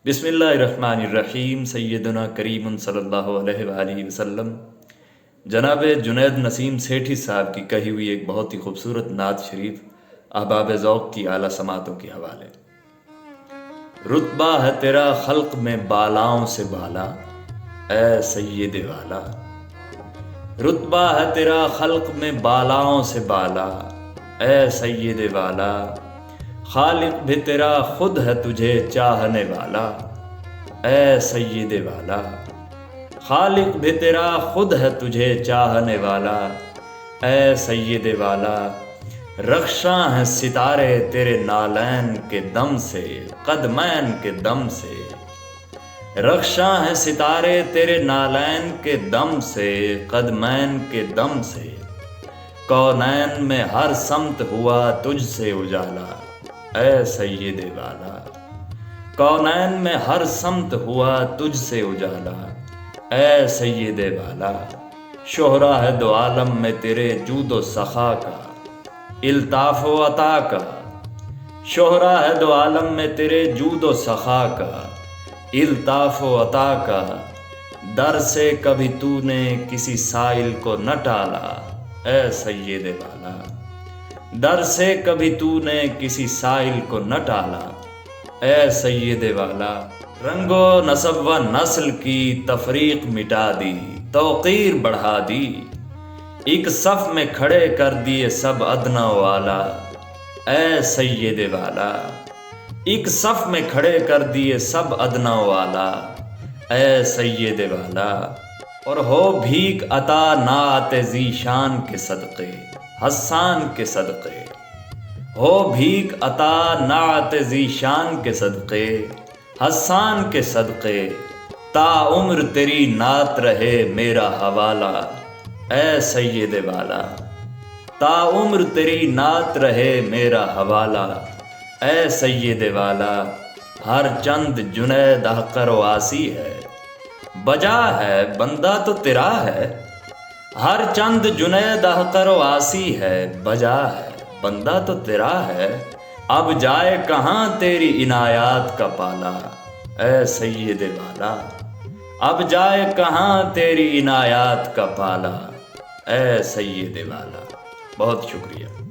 بسم اللہ الرحمن الرحیم۔ سیدنا کریم صلی اللہ علیہ وآلہ وسلم جناب جنید نسیم سیٹھی صاحب کی کہی ہوئی ایک بہت ہی خوبصورت نعت شریف احباب ذوق کی اعلیٰ سماعتوں کے حوالے۔ رتبہ ہے تیرا خلق میں بالاؤں سے بالا، اے سید والا۔ رتبہ ہے تیرا خلق میں بالاؤں سے بالا، اے سید والا۔ خالق بھی تیرا خود ہے تجھے چاہنے والا، اے سید والا۔ خالق بھی تیرا خود ہے تجھے چاہنے والا، اے سید والا۔ رخشاں ہیں ستارے تیرے نالین کے دم سے، قدمین کے دم سے۔ رخشاں ہیں ستارے تیرے نالین کے دم سے، قدمین کے دم سے۔ کونین میں ہر سمت ہوا تجھ سے اجالا، اے سید والا۔ کونین میں ہر سمت ہوا تجھ سے اجالا، اے سید والا۔ شہرا ہے دو عالم میں تیرے جود و سخا کا، الطاف و عطا کا۔ شہرا ہے دو عالم میں تیرے جود و سخا کا، الطاف و عطا کا۔ در سے کبھی تو نے کسی سائل کو نہ ٹالا، اے سید والا۔ در سے کبھی تو نے کسی سائل کو نہ ٹالا، اے سید والا۔ رنگ و نسب و نسل کی تفریق مٹا دی، توقیر بڑھا دی۔ ایک صف میں کھڑے کر دیے سب ادنا والا، اے سید والا۔ ایک صف میں کھڑے کر دیے سب ادنا والا، اے سید والا۔ اور ہو بھیک عطا نعت ذیشان کے صدقے، حسان کے صدقے۔ ہو بھیک عطا نعت ذیشان کے صدقے، حسان کے صدقے۔ تا عمر تیری نعت رہے میرا حوالہ، اے سید والا۔ تا عمر تیری نعت رہے میرا حوالہ، اے سید والا۔ ہر چند جنید احقر و آسی ہے، بجا ہے بندہ تو تیرا ہے۔ ہر چند جنید احقر و آسی ہے، بجا ہے بندہ تو تیرا ہے۔ اب جائے کہاں تیری عنایات کا پالا، اے سید والا۔ اب جائے کہاں تیری عنایات کا پالا، اے سید والا۔ بہت شکریہ۔